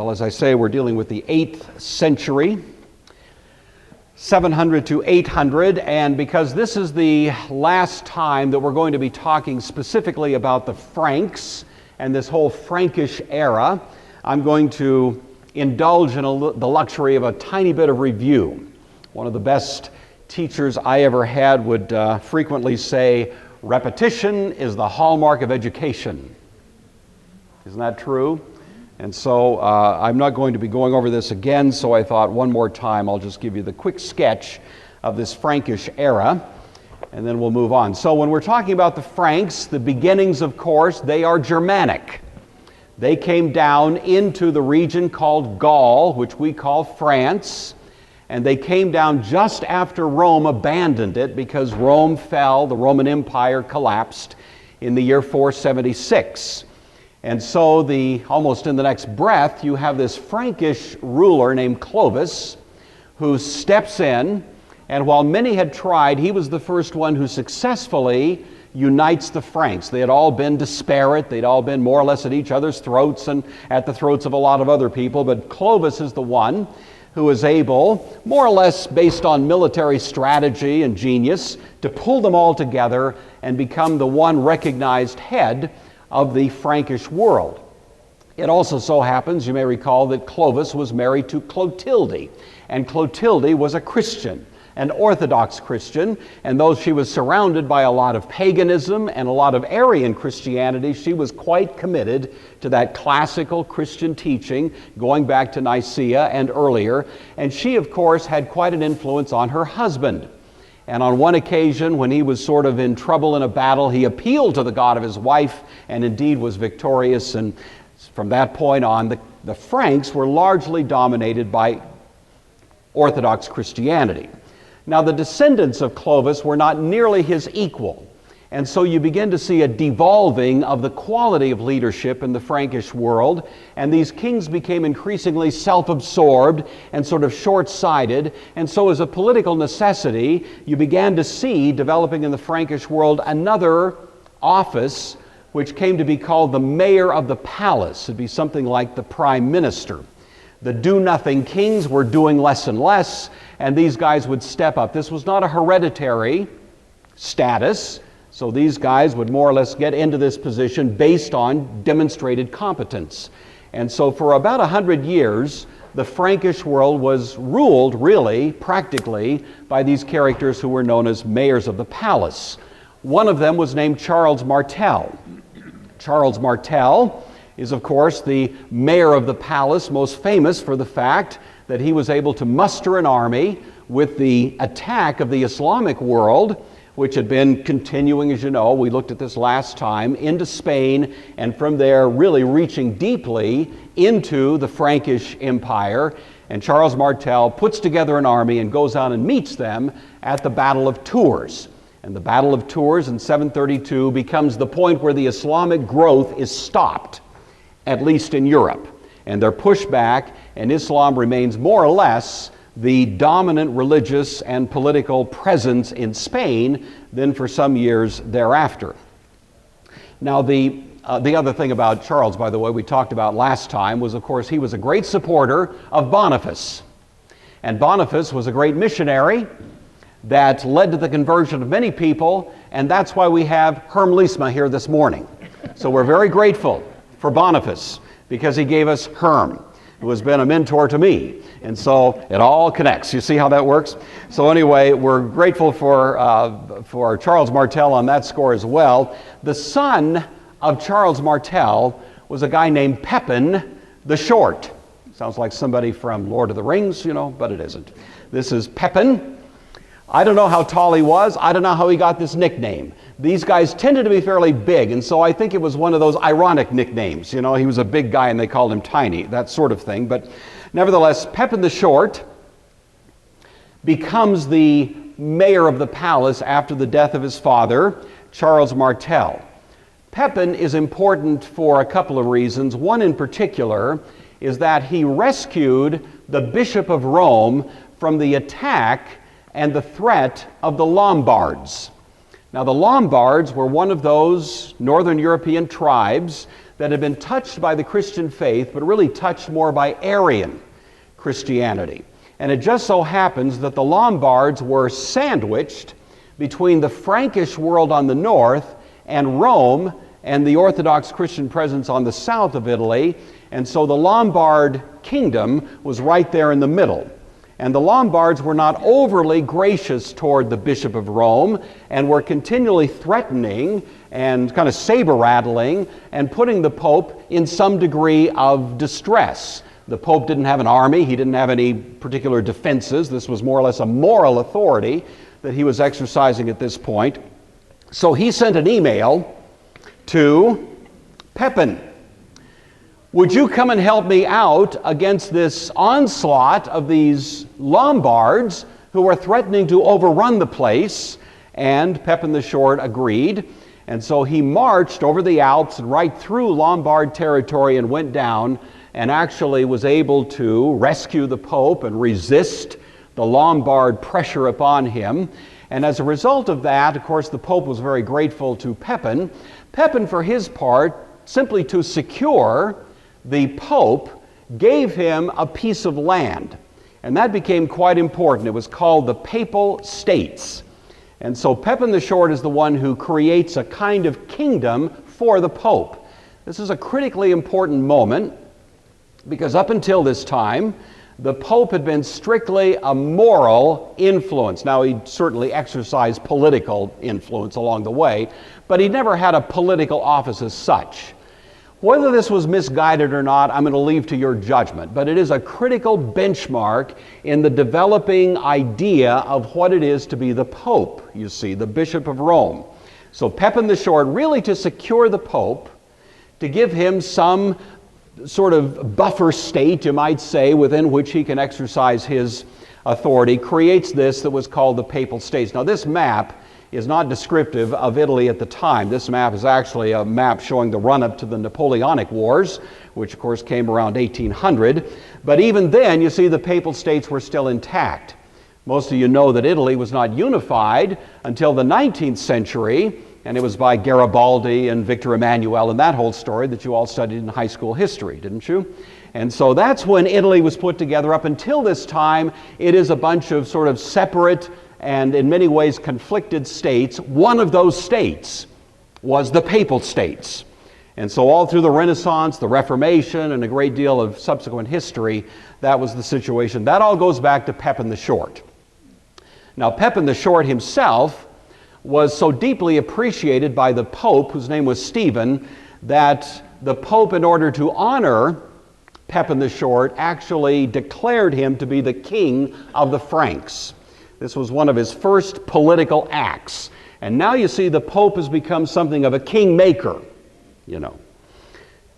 Well, as I say, we're dealing with the 8th century, 700 to 800, and because this is the last time that we're going to be talking specifically about the Franks and this whole Frankish era, I'm going to indulge in the luxury of a tiny bit of review. One of the best teachers I ever had would frequently say, repetition is the hallmark of education. Isn't that true? And so I'm not going to be going over this again, so I thought one more time I'll just give you the quick sketch of this Frankish era, and then we'll move on. So when we're talking about the Franks, the beginnings, of course, they are Germanic. They came down into the region called Gaul, which we call France, and they came down just after Rome abandoned it because Rome fell, the Roman Empire collapsed in the year 476. And so almost in the next breath, you have this Frankish ruler named Clovis who steps in, and while many had tried, he was the first one who successfully unites the Franks. They had all been disparate, they'd all been more or less at each other's throats and at the throats of a lot of other people, but Clovis is the one who is able, more or less based on military strategy and genius, to pull them all together and become the one recognized head of the Frankish world. It also so happens, you may recall, that Clovis was married to Clotilde, and Clotilde was a Christian, an Orthodox Christian, and though she was surrounded by a lot of paganism and a lot of Arian Christianity, she was quite committed to that classical Christian teaching going back to Nicaea and earlier, and she, of course, had quite an influence on her husband. And on one occasion, when he was sort of in trouble in a battle, he appealed to the God of his wife and indeed was victorious. And from that point on, the Franks were largely dominated by Orthodox Christianity. Now, the descendants of Clovis were not nearly his equal. And so you begin to see a devolving of the quality of leadership in the Frankish world, and these kings became increasingly self-absorbed and sort of short-sighted, and so as a political necessity, you began to see developing in the Frankish world another office which came to be called the mayor of the palace. It'd be something like the prime minister. The do-nothing kings were doing less and less, and these guys would step up. This was not a hereditary status, so these guys would more or less get into this position based on demonstrated competence. And so for about 100 years, the Frankish world was ruled, really, practically, by these characters who were known as mayors of the palace. One of them was named Charles Martel. Charles Martel is, of course, the mayor of the palace, most famous for the fact that he was able to muster an army with the attack of the Islamic world, which had been continuing, as you know, we looked at this last time, into Spain, and from there really reaching deeply into the Frankish Empire. And Charles Martel puts together an army and goes out and meets them at the Battle of Tours. And the Battle of Tours in 732 becomes the point where the Islamic growth is stopped, at least in Europe. And they're pushed back, and Islam remains more or less the dominant religious and political presence in Spain then for some years thereafter. Now, the other thing about Charles, by the way, we talked about last time, was, of course, he was a great supporter of Boniface. And Boniface was a great missionary that led to the conversion of many people, and that's why we have Herm Liesma here this morning. So we're very grateful for Boniface because he gave us Herm, who has been a mentor to me. And so it all connects. You see how that works? So anyway, we're grateful for Charles Martel on that score as well. The son of Charles Martel was a guy named Pepin the Short. Sounds like somebody from Lord of the Rings, but it isn't. This is Pepin. I don't know how tall he was. I don't know how he got this nickname. These guys tended to be fairly big, and so I think it was one of those ironic nicknames. He was a big guy and they called him Tiny, that sort of thing. But nevertheless, Pepin the Short becomes the mayor of the palace after the death of his father, Charles Martel. Pepin is important for a couple of reasons. One in particular is that he rescued the Bishop of Rome from the attack and the threat of the Lombards. Now, the Lombards were one of those northern European tribes that had been touched by the Christian faith, but really touched more by Arian Christianity. And it just so happens that the Lombards were sandwiched between the Frankish world on the north and Rome and the Orthodox Christian presence on the south of Italy. And so the Lombard kingdom was right there in the middle. And the Lombards were not overly gracious toward the Bishop of Rome and were continually threatening and kind of saber-rattling and putting the Pope in some degree of distress. The Pope didn't have an army. He didn't have any particular defenses. This was more or less a moral authority that he was exercising at this point. So he sent an email to Pepin. Would you come and help me out against this onslaught of these Lombards who are threatening to overrun the place? And Pepin the Short agreed. And so he marched over the Alps and right through Lombard territory and went down and actually was able to rescue the Pope and resist the Lombard pressure upon him. And as a result of that, of course, the Pope was very grateful to Pepin. Pepin, for his part, simply to secure the Pope, gave him a piece of land. And that became quite important. It was called the Papal States. And so Pepin the Short is the one who creates a kind of kingdom for the Pope. This is a critically important moment because up until this time, the Pope had been strictly a moral influence. Now, he certainly exercised political influence along the way, but he never had a political office as such. Whether this was misguided or not, I'm going to leave to your judgment, but it is a critical benchmark in the developing idea of what it is to be the Pope, you see, the Bishop of Rome. So Pepin the Short, really to secure the Pope, to give him some sort of buffer state, you might say, within which he can exercise his authority, creates this that was called the Papal States. Now, this map is not descriptive of Italy at the time. This map is actually a map showing the run-up to the Napoleonic Wars, which of course came around 1800. But even then, you see, the Papal States were still intact. Most of you know that Italy was not unified until the 19th century, and it was by Garibaldi and Victor Emmanuel and that whole story that you all studied in high school history, didn't you? And so that's when Italy was put together. Up until this time, it is a bunch of sort of separate and in many ways conflicted states. One of those states was the Papal States. And so all through the Renaissance, the Reformation, and a great deal of subsequent history, that was the situation. That all goes back to Pepin the Short. Now, Pepin the Short himself was so deeply appreciated by the Pope, whose name was Stephen, that the Pope, in order to honor Pepin the Short, actually declared him to be the king of the Franks. This was one of his first political acts. And now you see the Pope has become something of a kingmaker, you know.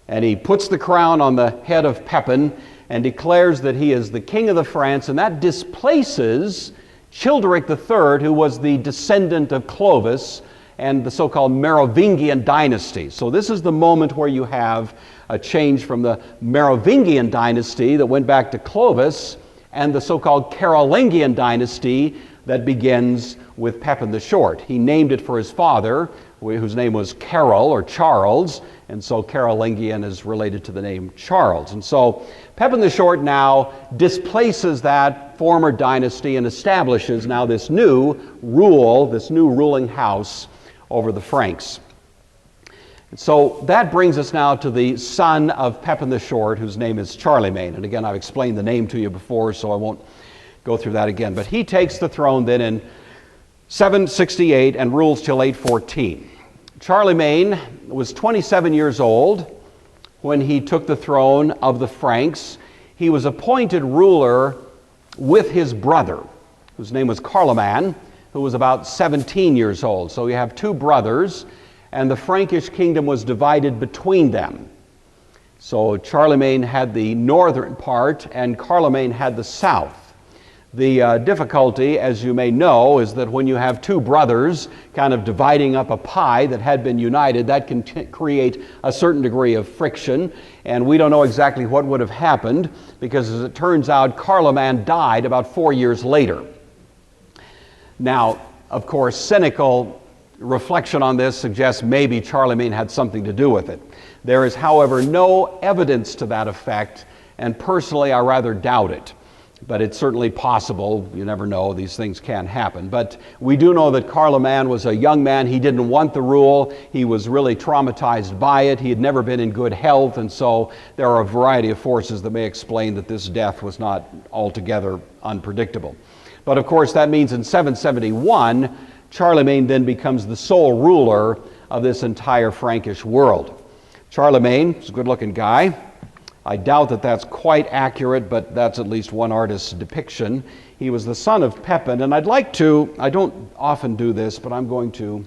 And he puts the crown on the head of Pepin and declares that he is the king of the Franks, and that displaces Childeric III, who was the descendant of Clovis and the so-called Merovingian dynasty. So this is the moment where you have a change from the Merovingian dynasty that went back to Clovis and the so-called Carolingian dynasty that begins with Pepin the Short. He named it for his father, whose name was Carol or Charles, and so Carolingian is related to the name Charles. And so Pepin the Short now displaces that former dynasty and establishes now this new rule, this new ruling house over the Franks. And so that brings us now to the son of Pepin the Short, whose name is Charlemagne. And again, I've explained the name to you before, so I won't go through that again. But he takes the throne then in 768 and rules till 814. Charlemagne was 27 years old when he took the throne of the Franks. He was appointed ruler with his brother, whose name was Charlemagne, who was about 17 years old. So you have two brothers, and the Frankish kingdom was divided between them. So Charlemagne had the northern part, and Charlemagne had the south. The difficulty, as you may know, is that when you have two brothers kind of dividing up a pie that had been united, that can create a certain degree of friction, and we don't know exactly what would have happened, because as it turns out, Charlemagne died about 4 years later. Now, of course, cynical reflection on this suggests maybe Charlemagne had something to do with it. There is, however, no evidence to that effect, and personally I rather doubt it. But it's certainly possible. You never know. These things can happen. But we do know that Charlemagne was a young man. He didn't want the rule. He was really traumatized by it. He had never been in good health. And so there are a variety of forces that may explain that this death was not altogether unpredictable. But of course, that means in 771, Charlemagne then becomes the sole ruler of this entire Frankish world. Charlemagne is a good-looking guy. I doubt that that's quite accurate, but that's at least one artist's depiction. He was the son of Pepin, and I'd like to, I don't often do this, but I'm going to,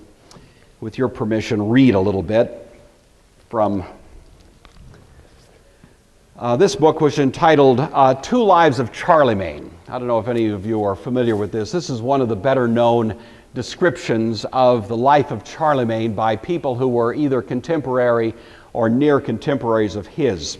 with your permission, read a little bit from this book, which is entitled Two Lives of Charlemagne. I don't know if any of you are familiar with this. This is one of the better known descriptions of the life of Charlemagne by people who were either contemporary or near contemporaries of his.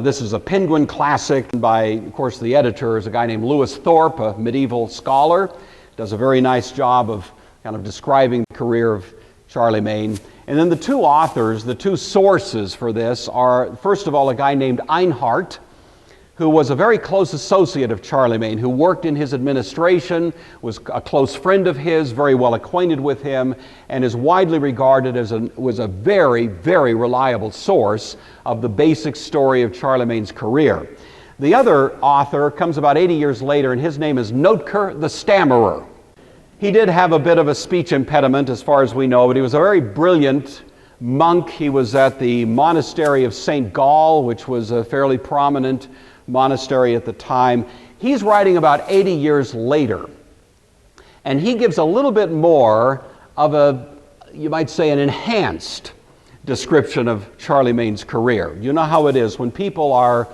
This is a Penguin classic by, of course, the editor is a guy named Lewis Thorpe, a medieval scholar. Does a very nice job of kind of describing the career of Charlemagne. And then the two authors, the two sources for this are, first of all, a guy named Einhard, who was a very close associate of Charlemagne, who worked in his administration, was a close friend of his, very well acquainted with him, and is widely regarded as was a very, very reliable source of the basic story of Charlemagne's career. The other author comes about 80 years later, and his name is Notker the Stammerer. He did have a bit of a speech impediment as far as we know, but he was a very brilliant monk. He was at the monastery of St. Gall, which was a fairly prominent monastery at the time. He's writing about 80 years later, and he gives a little bit more of a, you might say, an enhanced description of Charlemagne's career. You know how it is when people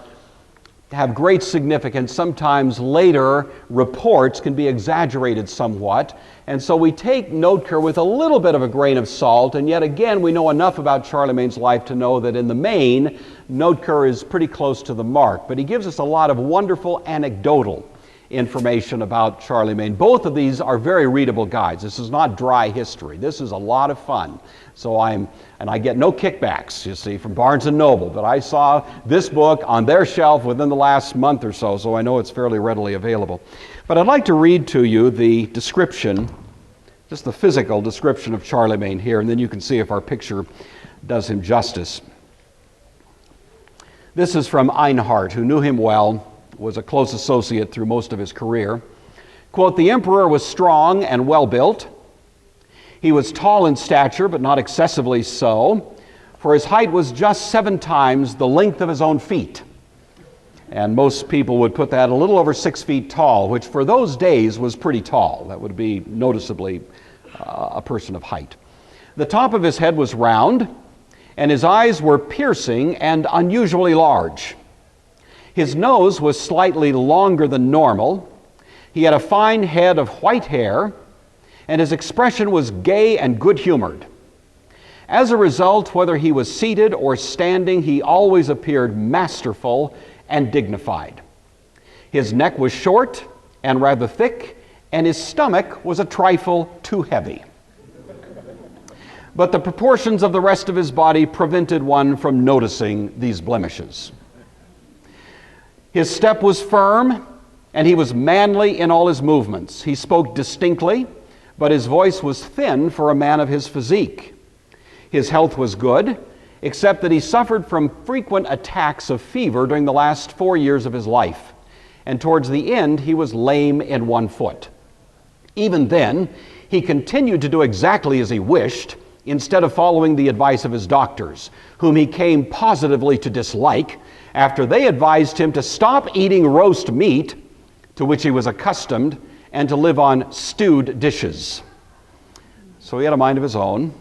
have great significance, sometimes later reports can be exaggerated somewhat, and so we take Notker with a little bit of a grain of salt, and yet again we know enough about Charlemagne's life to know that in the main Notker is pretty close to the mark, but he gives us a lot of wonderful anecdotal information about Charlemagne. Both of these are very readable guides. This is not dry history. This is a lot of fun. So I get no kickbacks, you see, from Barnes & Noble, but I saw this book on their shelf within the last month or so, so I know it's fairly readily available. But I'd like to read to you the description, just the physical description of Charlemagne here, and then you can see if our picture does him justice. This is from Einhard, who knew him well, was a close associate through most of his career. Quote, "The emperor was strong and well-built. He was tall in stature, but not excessively so, for his height was just 7 times the length of his own feet." And most people would put that a little over 6 feet tall, which for those days was pretty tall. That would be noticeably a person of height. "The top of his head was round, and his eyes were piercing and unusually large. His nose was slightly longer than normal. He had a fine head of white hair, and his expression was gay and good-humored. As a result, whether he was seated or standing, he always appeared masterful and dignified. His neck was short and rather thick, and his stomach was a trifle too heavy. But the proportions of the rest of his body prevented one from noticing these blemishes. His step was firm, and he was manly in all his movements. He spoke distinctly, but his voice was thin for a man of his physique. His health was good, except that he suffered from frequent attacks of fever during the last 4 years of his life, and towards the end he was lame in 1 foot. Even then, he continued to do exactly as he wished, instead of following the advice of his doctors, whom he came positively to dislike, after they advised him to stop eating roast meat, to which he was accustomed, and to live on stewed dishes." So he had a mind of his own.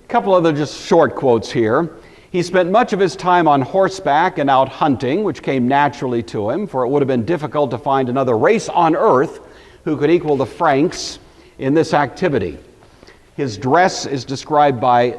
A couple other just short quotes here. He spent much of his time on horseback and out hunting, which came naturally to him, for it would have been difficult to find another race on earth who could equal the Franks in this activity. His dress is described by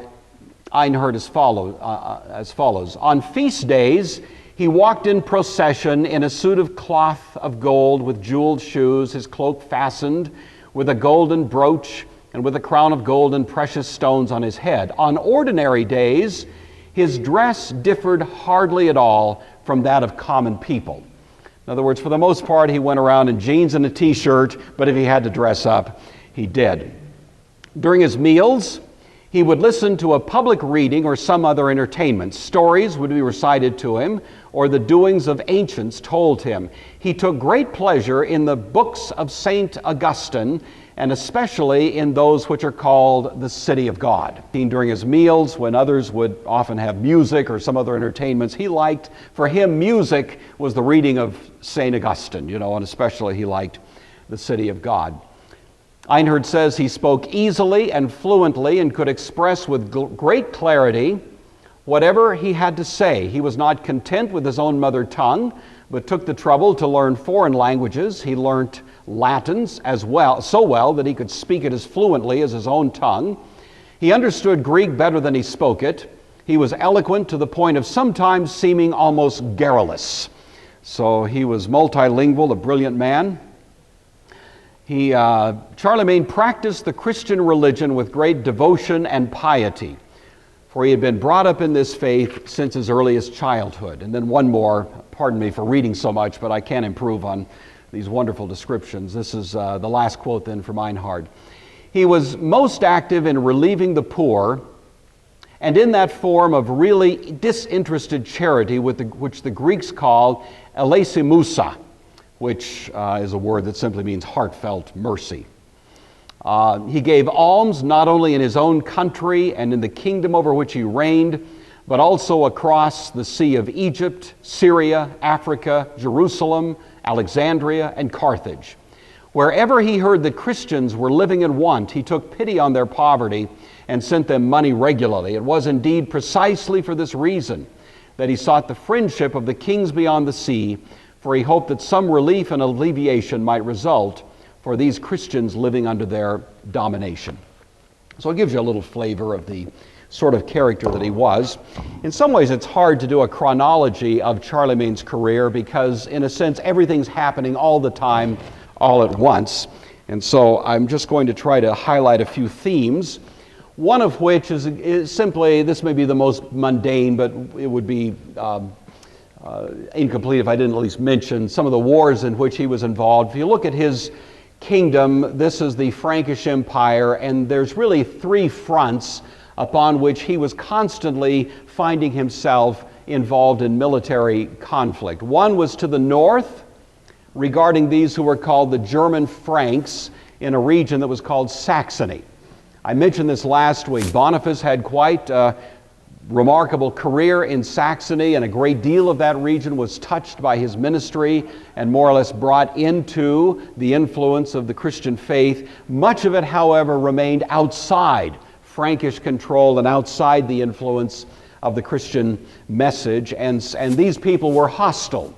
Einhard as follows. "On feast days, he walked in procession in a suit of cloth of gold with jeweled shoes, his cloak fastened with a golden brooch, and with a crown of gold and precious stones on his head. On ordinary days, his dress differed hardly at all from that of common people. In other words, for the most part, he went around in jeans and a t-shirt, but if he had to dress up, he did. During his meals, he would listen to a public reading or some other entertainment. Stories would be recited to him, or the doings of ancients told him. He took great pleasure in the books of St. Augustine, and especially in those which are called the City of God. During his meals, when others would often have music or some other entertainments, for him, music was the reading of St. Augustine, and especially he liked the City of God. Einhard says he spoke easily and fluently and could express with great clarity whatever he had to say. He was not content with his own mother tongue, but took the trouble to learn foreign languages. He learnt Latins as well, so well that he could speak it as fluently as his own tongue. He understood Greek better than he spoke it. He was eloquent to the point of sometimes seeming almost garrulous. So he was multilingual, a brilliant man. Charlemagne practiced the Christian religion with great devotion and piety, for he had been brought up in this faith since his earliest childhood. And then one more, pardon me for reading so much, but I can't improve on these wonderful descriptions. This is the last quote then from Einhard. He was most active in relieving the poor, and in that form of really disinterested charity which the Greeks called eleisimusa, which is a word that simply means heartfelt mercy. He gave alms not only in his own country and in the kingdom over which he reigned, but also across the Sea of Egypt, Syria, Africa, Jerusalem, Alexandria, and Carthage. Wherever he heard that Christians were living in want, he took pity on their poverty and sent them money regularly. It was indeed precisely for this reason that he sought the friendship of the kings beyond the sea, for he hoped that some relief and alleviation might result for these Christians living under their domination. So it gives you a little flavor of the sort of character that he was. In some ways, it's hard to do a chronology of Charlemagne's career because, in a sense, everything's happening all the time, all at once. And so I'm just going to try to highlight a few themes, one of which is simply, this may be the most mundane, but it would be incomplete if I didn't at least mention some of the wars in which he was involved. If you look at his kingdom, this is the Frankish Empire, and there's really three fronts upon which he was constantly finding himself involved in military conflict. One was to the north, regarding these who were called the German Franks in a region that was called Saxony. I mentioned this last week. Boniface had quite a remarkable career in Saxony, and a great deal of that region was touched by his ministry and more or less brought into the influence of the Christian faith. Much of it, however, remained outside Frankish control and outside the influence of the Christian message, and these people were hostile.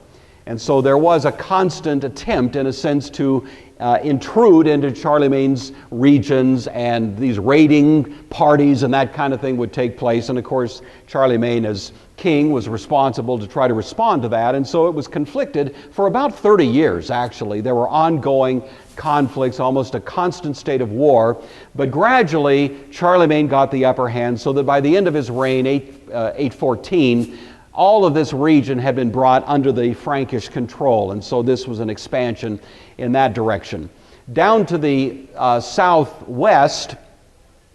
And so there was a constant attempt, in a sense, to intrude into Charlemagne's regions, and these raiding parties and that kind of thing would take place. And of course, Charlemagne, as king, was responsible to try to respond to that. And so it was conflicted for about 30 years, actually. There were ongoing conflicts, almost a constant state of war. But gradually, Charlemagne got the upper hand, so that by the end of his reign, 814, all of this region had been brought under the Frankish control, and so this was an expansion in that direction. Down to the southwest,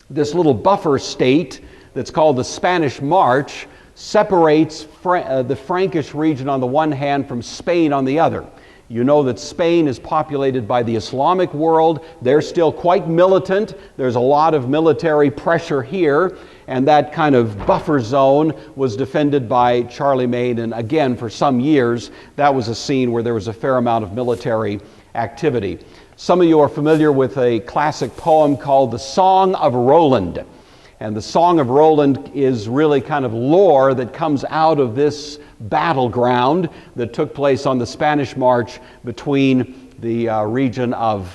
this little buffer state that's called the Spanish March separates the Frankish region on the one hand from Spain on the other. You know that Spain is populated by the Islamic world. They're still quite militant. There's a lot of military pressure here, and that kind of buffer zone was defended by Charlemagne, and again, for some years, that was a scene where there was a fair amount of military activity. Some of you are familiar with a classic poem called the Song of Roland. And the Song of Roland is really kind of lore that comes out of this battleground that took place on the Spanish March between the region of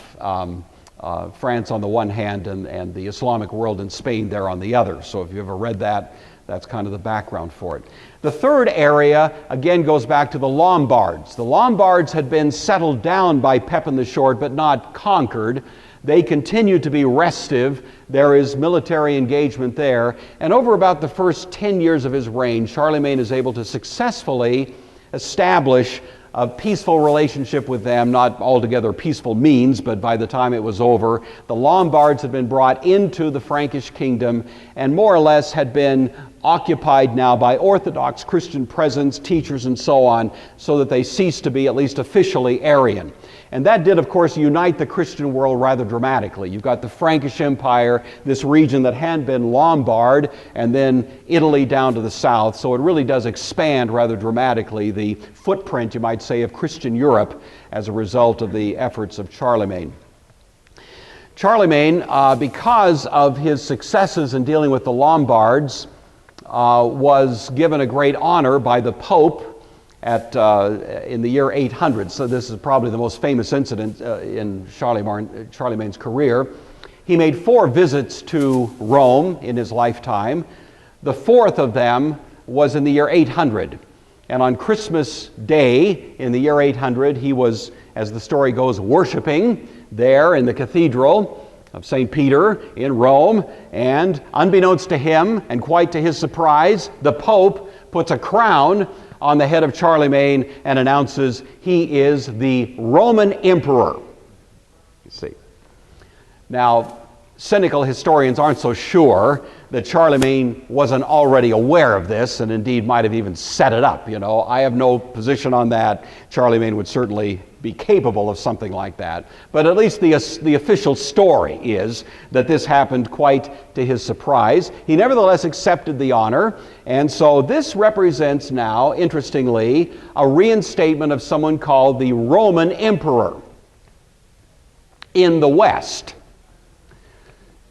France on the one hand and the Islamic world in Spain there on the other. So if you ever read that, that's kind of the background for it. The third area, again, goes back to the Lombards. The Lombards had been settled down by Pepin the Short, but not conquered. They continue to be restive. There is military engagement there. And over about the first 10 years of his reign, Charlemagne is able to successfully establish a peaceful relationship with them, not altogether peaceful means, but by the time it was over, the Lombards had been brought into the Frankish kingdom and more or less had been occupied now by Orthodox Christian presence, teachers, and so on, so that they ceased to be at least officially Arian. And that did, of course, unite the Christian world rather dramatically. You've got the Frankish Empire, this region that had been Lombard, and then Italy down to the south. So it really does expand rather dramatically the footprint, you might say, of Christian Europe as a result of the efforts of Charlemagne. Charlemagne, because of his successes in dealing with the Lombards, was given a great honor by the Pope in the year 800. So this is probably the most famous incident in Charlemagne's career. He made 4 visits to Rome in his lifetime. The 4th of them was in the year 800. And on Christmas Day in the year 800, he was, as the story goes, worshiping there in the cathedral of St. Peter in Rome. And unbeknownst to him, and quite to his surprise, the Pope puts a crown on the head of Charlemagne and announces he is the Roman emperor. You see. Now, cynical historians aren't so sure that Charlemagne wasn't already aware of this and indeed might have even set it up. I have no position on that. Charlemagne would certainly be capable of something like that. But at least the official story is that this happened quite to his surprise. He nevertheless accepted the honor, and so this represents now, interestingly, a reinstatement of someone called the Roman emperor in the West.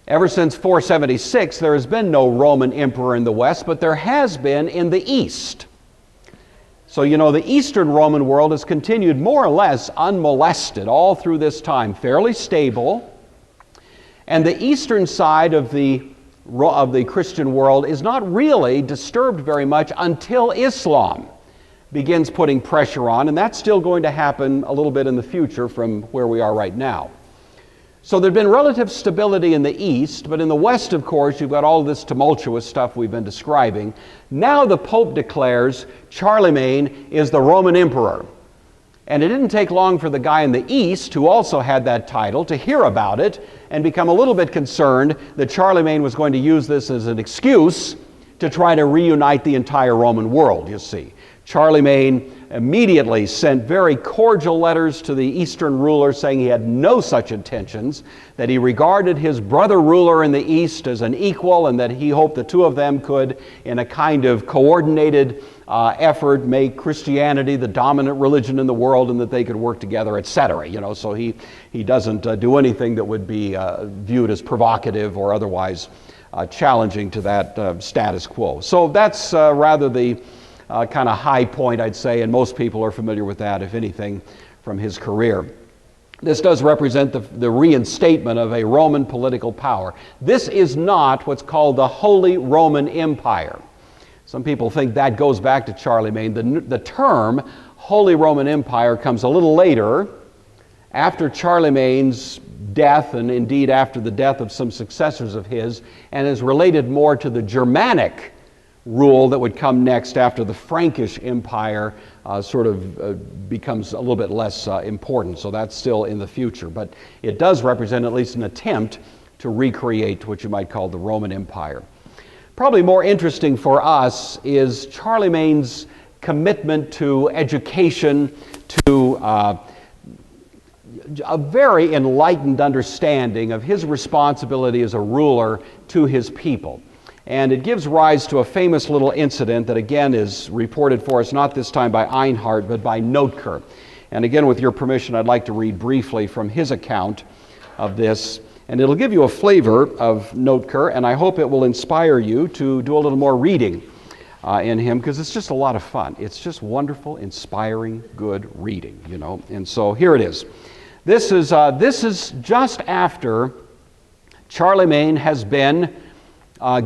Ever since 476, there has been no Roman emperor in the West, but there has been in the East. So, the Eastern Roman world has continued more or less unmolested all through this time, fairly stable. And the eastern side of the Christian world is not really disturbed very much until Islam begins putting pressure on, and that's still going to happen a little bit in the future from where we are right now. So there's been relative stability in the East, but in the West, of course, you've got all this tumultuous stuff we've been describing. Now the Pope declares Charlemagne is the Roman emperor. And it didn't take long for the guy in the East, who also had that title, to hear about it and become a little bit concerned that Charlemagne was going to use this as an excuse to try to reunite the entire Roman world, you see. Charlemagne immediately sent very cordial letters to the Eastern ruler saying he had no such intentions, that he regarded his brother ruler in the East as an equal, and that he hoped the two of them could, in a kind of coordinated effort, make Christianity the dominant religion in the world, and that they could work together, etc. So he doesn't do anything that would be viewed as provocative or otherwise challenging to that status quo. So that's rather the kind of high point, I'd say, and most people are familiar with that, if anything, from his career. This does represent the reinstatement of a Roman political power. This is not what's called the Holy Roman Empire. Some people think that goes back to Charlemagne. The term Holy Roman Empire comes a little later, after Charlemagne's death, and indeed after the death of some successors of his, and is related more to the Germanic rule that would come next after the Frankish Empire becomes a little bit less important. So that's still in the future. But it does represent at least an attempt to recreate what you might call the Roman Empire. Probably more interesting for us is Charlemagne's commitment to education, to a very enlightened understanding of his responsibility as a ruler to his people. And it gives rise to a famous little incident that again is reported for us, not this time by Einhard, but by Notker. And again, with your permission, I'd like to read briefly from his account of this. And it'll give you a flavor of Notker, and I hope it will inspire you to do a little more reading in him, because it's just a lot of fun. It's just wonderful, inspiring, good reading, And so here it is. This is just after Charlemagne has been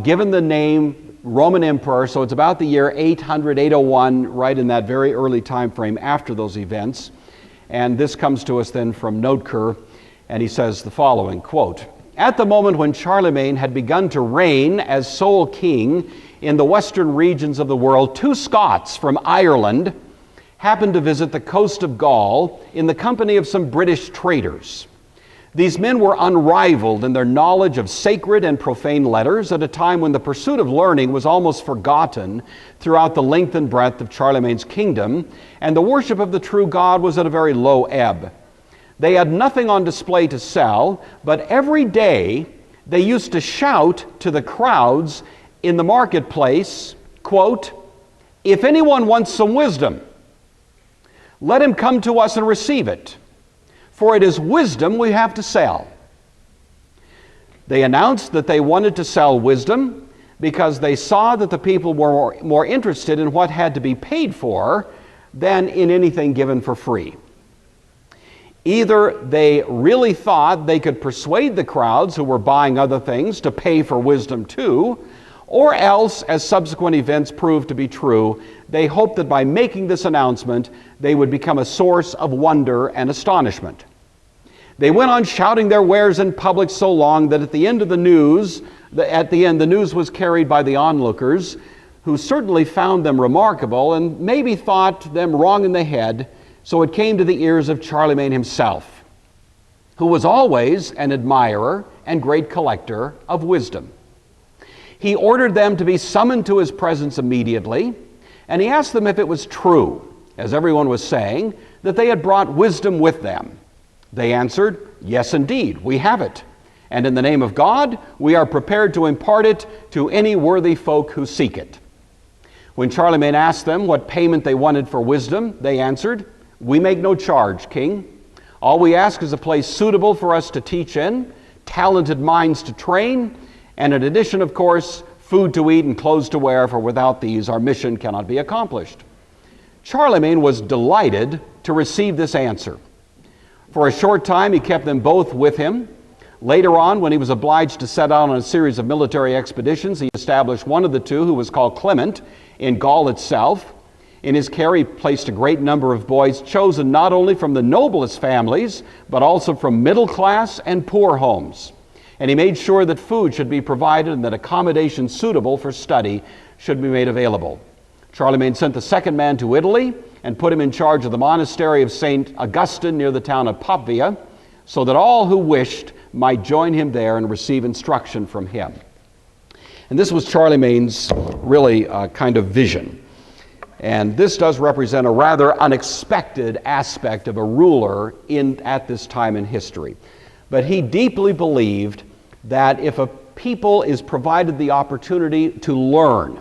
given the name Roman Emperor, so it's about the year 800, 801, right in that very early time frame after those events. And this comes to us then from Notker, And he says the following, quote, "At the moment when Charlemagne had begun to reign as sole king in the western regions of the world, two Scots from Ireland happened to visit the coast of Gaul in the company of some British traders. These men were unrivaled in their knowledge of sacred and profane letters at a time when the pursuit of learning was almost forgotten throughout the length and breadth of Charlemagne's kingdom, and the worship of the true God was at a very low ebb. They had nothing on display to sell, but every day they used to shout to the crowds in the marketplace, quote, 'If anyone wants some wisdom, let him come to us and receive it. For it is wisdom we have to sell.' They announced that they wanted to sell wisdom because they saw that the people were more interested in what had to be paid for than in anything given for free. Either they really thought they could persuade the crowds who were buying other things to pay for wisdom too, or else, as subsequent events proved to be true, they hoped that by making this announcement, they would become a source of wonder and astonishment. They went on shouting their wares in public so long that at the end the news was carried by the onlookers, who certainly found them remarkable and maybe thought them wrong in the head, so it came to the ears of Charlemagne himself, who was always an admirer and great collector of wisdom. He ordered them to be summoned to his presence immediately, and he asked them if it was true, as everyone was saying, that they had brought wisdom with them. They answered, 'Yes, indeed, we have it. And in the name of God, we are prepared to impart it to any worthy folk who seek it.' When Charlemagne asked them what payment they wanted for wisdom, they answered, 'We make no charge, King. All we ask is a place suitable for us to teach in, talented minds to train, and in addition, of course, food to eat and clothes to wear, for without these our mission cannot be accomplished.' Charlemagne was delighted to receive this answer. For a short time he kept them both with him. Later on, when he was obliged to set out on a series of military expeditions, he established one of the two, who was called Clement, in Gaul itself. In his care he placed a great number of boys chosen not only from the noblest families, but also from middle class and poor homes. And he made sure that food should be provided and that accommodation suitable for study should be made available. Charlemagne sent the second man to Italy and put him in charge of the monastery of St. Augustine near the town of Pavia, so that all who wished might join him there and receive instruction from him." And this was Charlemagne's really kind of vision. And this does represent a rather unexpected aspect of a ruler at this time in history. But he deeply believed that if a people is provided the opportunity to learn,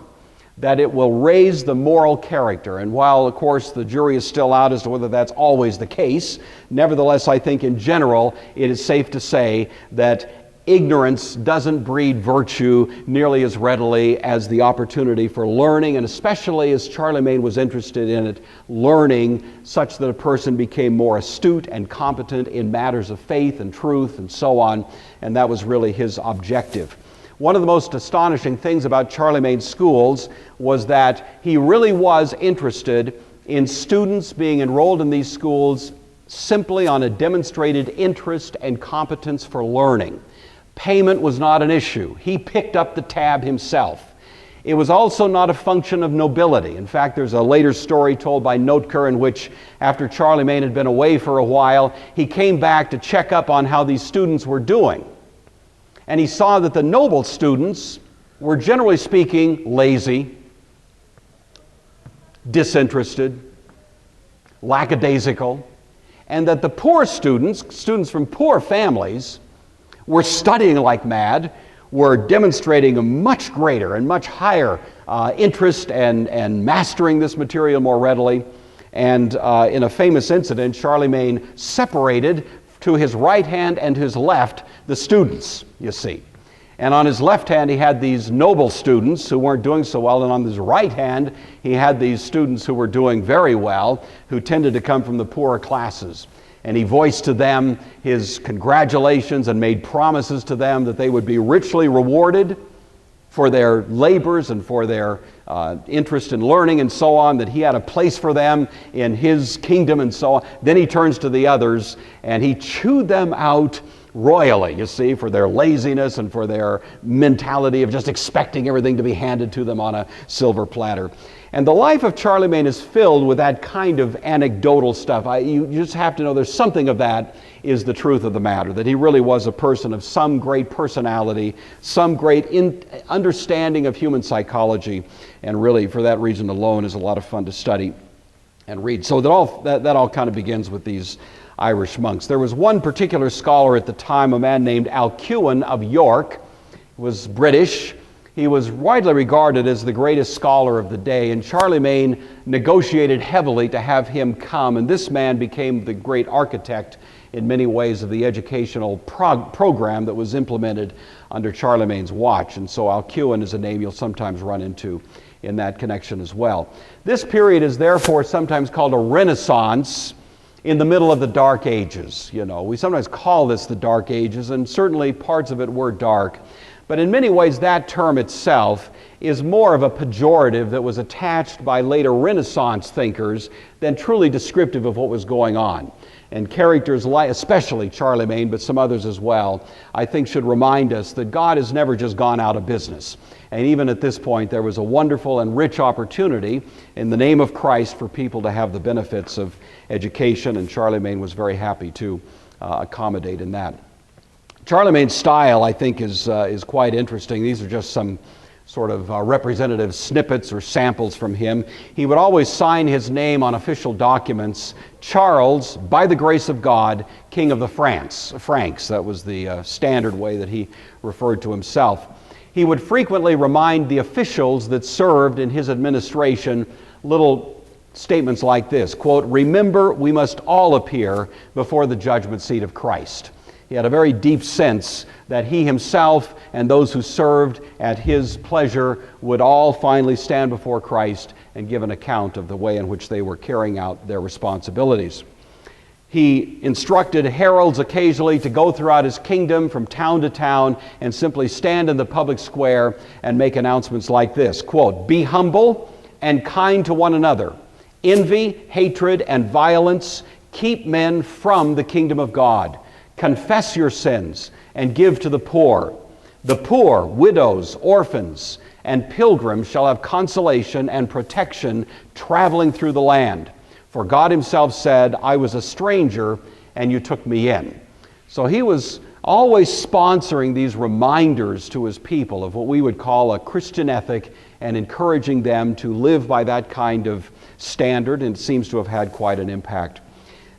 that it will raise the moral character. And while, of course, the jury is still out as to whether that's always the case, nevertheless, I think in general, it is safe to say that ignorance doesn't breed virtue nearly as readily as the opportunity for learning, and especially as Charlemagne was interested in it, learning such that a person became more astute and competent in matters of faith and truth and so on, and that was really his objective. One of the most astonishing things about Charlemagne's schools was that he really was interested in students being enrolled in these schools simply on a demonstrated interest and competence for learning. Payment was not an issue. He picked up the tab himself. It was also not a function of nobility. In fact, there's a later story told by Notker in which, after Charlemagne had been away for a while, he came back to check up on how these students were doing. And he saw that the noble students were, generally speaking, lazy, disinterested, lackadaisical, and that the poor students from poor families, were studying like mad, were demonstrating a much greater and much higher interest and mastering this material more readily. And in a famous incident, Charlemagne separated to his right hand and his left the students, you see. And on his left hand, he had these noble students who weren't doing so well, and on his right hand, he had these students who were doing very well, who tended to come from the poorer classes. And he voiced to them his congratulations and made promises to them that they would be richly rewarded for their labors and for their interest in learning and so on, that he had a place for them in his kingdom and so on. Then he turns to the others and he chewed them out royally, you see, for their laziness and for their mentality of just expecting everything to be handed to them on a silver platter. And the life of Charlemagne is filled with that kind of anecdotal stuff. You just have to know there's something of that is the truth of the matter, that he really was a person of some great personality, some great understanding of human psychology, and really for that reason alone is a lot of fun to study and read. So that all kind of begins with these Irish monks. There was one particular scholar at the time, a man named Alcuin of York. He was British. He was widely regarded as the greatest scholar of the day, and Charlemagne negotiated heavily to have him come, and this man became the great architect in many ways of the educational program that was implemented under Charlemagne's watch. And so Alcuin is a name you'll sometimes run into in that connection as well. This period is therefore sometimes called a Renaissance in the middle of the Dark Ages. You know, we sometimes call this the Dark Ages, and certainly parts of it were dark. But in many ways, that term itself is more of a pejorative that was attached by later Renaissance thinkers than truly descriptive of what was going on. And characters like, especially Charlemagne, but some others as well, I think should remind us that God has never just gone out of business. And even at this point, there was a wonderful and rich opportunity in the name of Christ for people to have the benefits of education, and Charlemagne was very happy to accommodate in that. Charlemagne's style, I think, is quite interesting. These are just some sort of representative snippets or samples from him. He would always sign his name on official documents, Charles, by the grace of God, King of the Franks. That was the standard way that he referred to himself. He would frequently remind the officials that served in his administration little statements like this, quote, "Remember, we must all appear before the judgment seat of Christ." He had a very deep sense that he himself and those who served at his pleasure would all finally stand before Christ and give an account of the way in which they were carrying out their responsibilities. He instructed heralds occasionally to go throughout his kingdom from town to town and simply stand in the public square and make announcements like this, quote, "Be humble and kind to one another. Envy, hatred, and violence keep men from the kingdom of God. Confess your sins and give to the poor. The poor, widows, orphans, and pilgrims shall have consolation and protection traveling through the land. For God himself said, I was a stranger and you took me in." So he was always sponsoring these reminders to his people of what we would call a Christian ethic and encouraging them to live by that kind of standard, and it seems to have had quite an impact.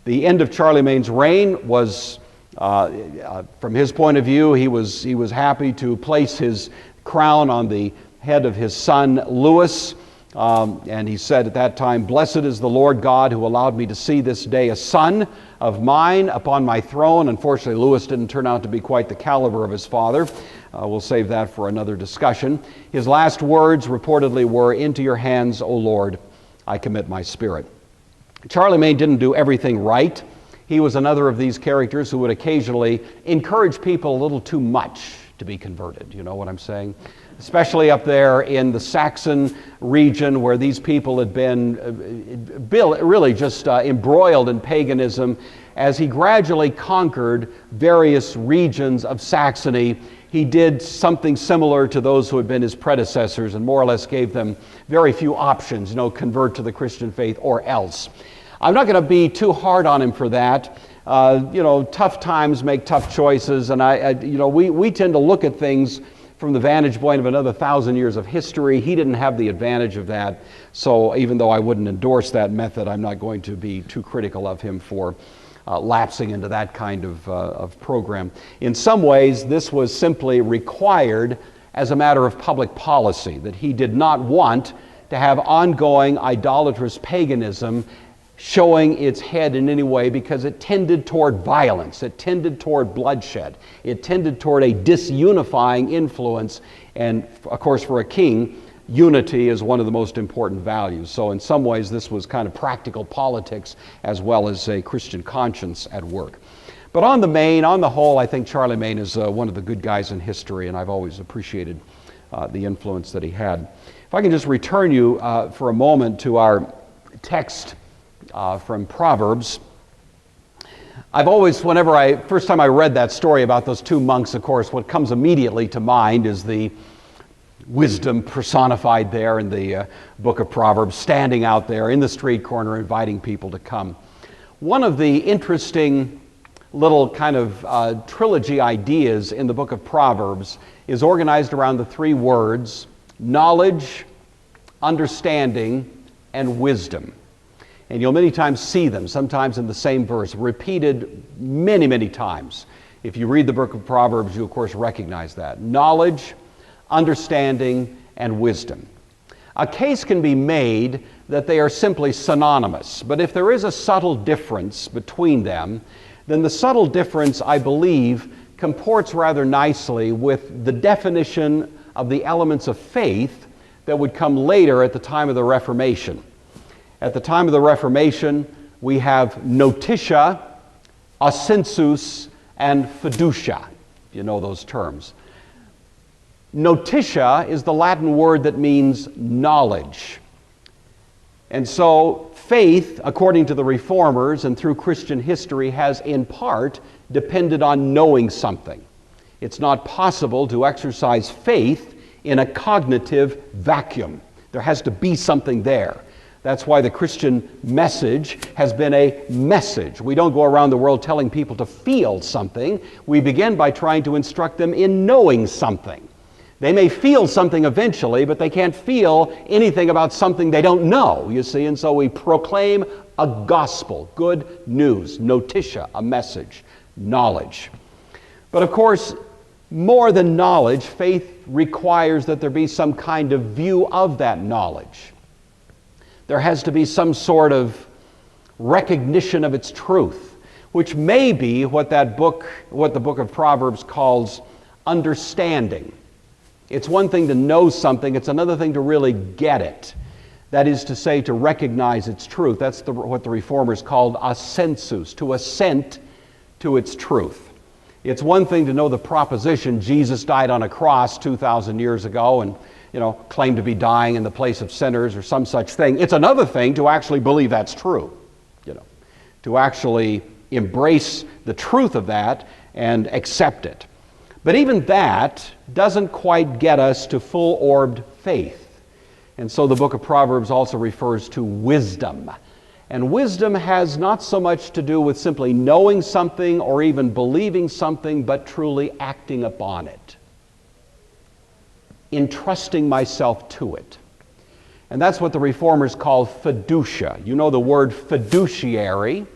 The end of Charlemagne's reign was from his point of view, he was happy to place his crown on the head of his son Louis, and he said at that time, "Blessed is the Lord God who allowed me to see this day a son of mine upon my throne." Unfortunately, Louis didn't turn out to be quite the caliber of his father. We'll save that for another discussion. His last words reportedly were, "Into your hands, O Lord, I commit my spirit." Charlemagne didn't do everything right. He was another of these characters who would occasionally encourage people a little too much to be converted. You know what I'm saying? Especially up there in the Saxon region where these people had been really just embroiled in paganism. As he gradually conquered various regions of Saxony, he did something similar to those who had been his predecessors and more or less gave them very few options, convert to the Christian faith or else. I'm not going to be too hard on him for that. Tough times make tough choices, and we tend to look at things from the vantage point of another 1,000 years of history. He didn't have the advantage of that, so even though I wouldn't endorse that method, I'm not going to be too critical of him for lapsing into that kind of program. In some ways, this was simply required as a matter of public policy, that he did not want to have ongoing idolatrous paganism showing its head in any way, because it tended toward violence, it tended toward bloodshed, it tended toward a disunifying influence, and of course for a king, unity is one of the most important values. So in some ways this was kind of practical politics as well as a Christian conscience at work. But on the whole, I think Charlemagne is one of the good guys in history, and I've always appreciated the influence that he had. If I can just return you for a moment to our text from Proverbs. I've always, first time I read that story about those two monks, of course, what comes immediately to mind is the wisdom personified there in the book of Proverbs, standing out there in the street corner inviting people to come. One of the interesting little kind of trilogy ideas in the book of Proverbs is organized around the three words, knowledge, understanding, and wisdom. And you'll many times see them, sometimes in the same verse, repeated many, many times. If you read the book of Proverbs, you of course recognize that. Knowledge, understanding, and wisdom. A case can be made that they are simply synonymous, but if there is a subtle difference between them, then the subtle difference, I believe, comports rather nicely with the definition of the elements of faith that would come later at the time of the Reformation. At the time of the Reformation, we have notitia, assensus, and fiducia, if you know those terms. Notitia is the Latin word that means knowledge. And so faith, according to the Reformers and through Christian history, has in part depended on knowing something. It's not possible to exercise faith in a cognitive vacuum. There has to be something there. That's why the Christian message has been a message. We don't go around the world telling people to feel something. We begin by trying to instruct them in knowing something. They may feel something eventually, but they can't feel anything about something they don't know, you see. And so we proclaim a gospel, good news, notitia, a message, knowledge. But of course, more than knowledge, faith requires that there be some kind of view of that knowledge. There has to be some sort of recognition of its truth, which may be what the book of Proverbs calls understanding. It's one thing to know something, it's another thing to really get it. That is to say, to recognize its truth. That's what the Reformers called assensus, to assent to its truth. It's one thing to know the proposition, Jesus died on a cross 2,000 years ago and claim to be dying in the place of sinners or some such thing. It's another thing to actually believe that's true, to actually embrace the truth of that and accept it. But even that doesn't quite get us to full-orbed faith. And so the book of Proverbs also refers to wisdom. And wisdom has not so much to do with simply knowing something or even believing something, but truly acting upon it. Entrusting myself to it. And that's what the Reformers call fiducia. You know the word fiduciary.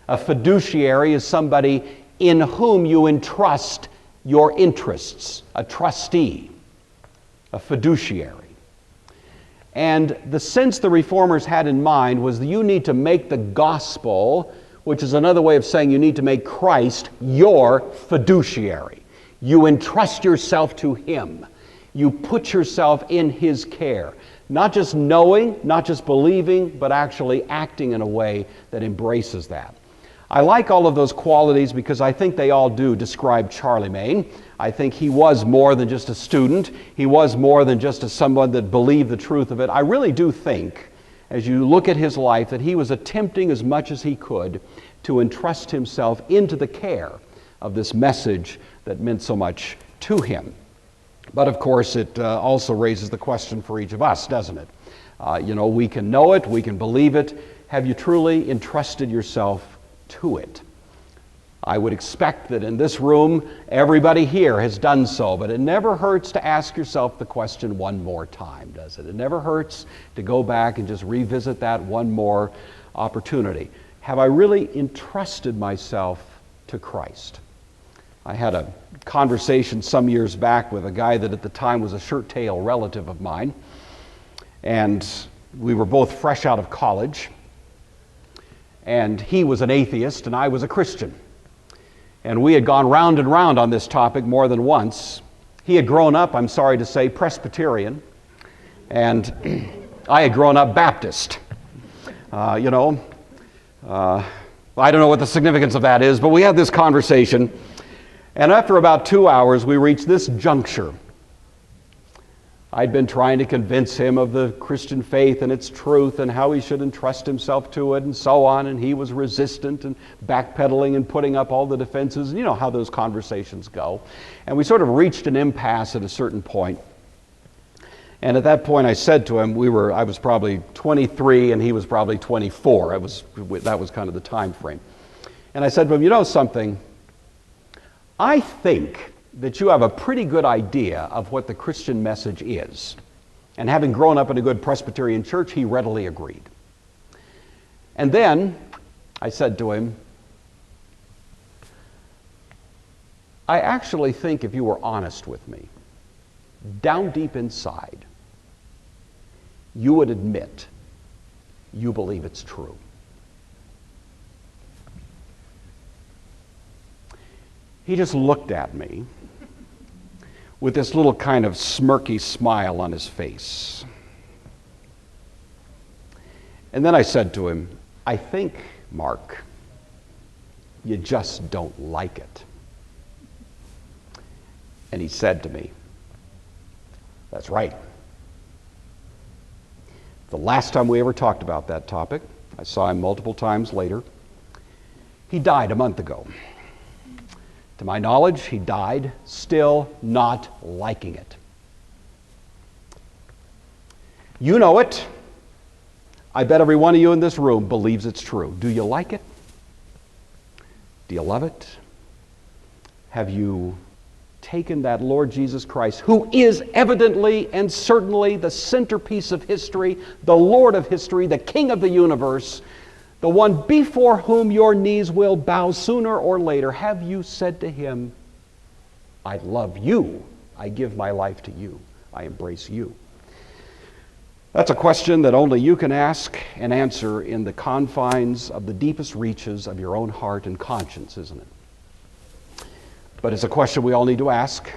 A fiduciary is somebody in whom you entrust your interests, a trustee, a fiduciary. And the sense the Reformers had in mind was that you need to make the gospel, which is another way of saying you need to make Christ your fiduciary. You entrust yourself to Him. You put yourself in His care. Not just knowing, not just believing, but actually acting in a way that embraces that. I like all of those qualities because I think they all do describe Charlemagne. I think he was more than just a student. He was more than just someone that believed the truth of it. I really do think, as you look at his life, that he was attempting as much as he could to entrust himself into the care of this message that meant so much to him. But of course, it also raises the question for each of us, doesn't it? We can know it, we can believe it. Have you truly entrusted yourself to it? I would expect that in this room, everybody here has done so, but it never hurts to ask yourself the question one more time, does it? It never hurts to go back and just revisit that one more opportunity. Have I really entrusted myself to Christ? I had a conversation some years back with a guy that at the time was a shirt-tail relative of mine, and we were both fresh out of college, and he was an atheist and I was a Christian. And we had gone round and round on this topic more than once. He had grown up, I'm sorry to say, Presbyterian, and I had grown up Baptist. I don't know what the significance of that is, but we had this conversation, and after about 2 hours, we reached this juncture. I'd been trying to convince him of the Christian faith and its truth and how he should entrust himself to it and so on, and he was resistant and backpedaling and putting up all the defenses, and you know how those conversations go. And we sort of reached an impasse at a certain point. And at that point I said to him, I was probably 23 and he was probably 24. That was kind of the time frame. And I said to him, you know something, I think that you have a pretty good idea of what the Christian message is. And having grown up in a good Presbyterian church, he readily agreed. And then I said to him, I actually think if you were honest with me, down deep inside, you would admit you believe it's true. He just looked at me with this little kind of smirky smile on his face. And then I said to him, I think, Mark, you just don't like it. And he said to me, that's right. The last time we ever talked about that topic, I saw him multiple times later. He died a month ago. To my knowledge, he died still not liking it. You know it. I bet every one of you in this room believes it's true. Do you like it? Do you love it? Have you taken that Lord Jesus Christ, who is evidently and certainly the centerpiece of history, the Lord of history, the King of the universe, the one before whom your knees will bow sooner or later, have you said to him, I love you, I give my life to you, I embrace you? That's a question that only you can ask and answer in the confines of the deepest reaches of your own heart and conscience, isn't it? But it's a question we all need to ask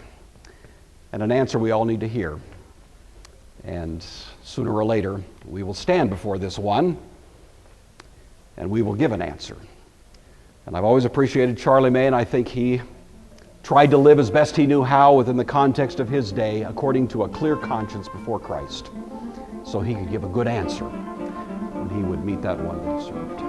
and an answer we all need to hear. And sooner or later, we will stand before this one and we will give an answer. And I've always appreciated Charlemagne. I think he tried to live as best he knew how within the context of his day, according to a clear conscience before Christ, so he could give a good answer when he would meet that one that he served.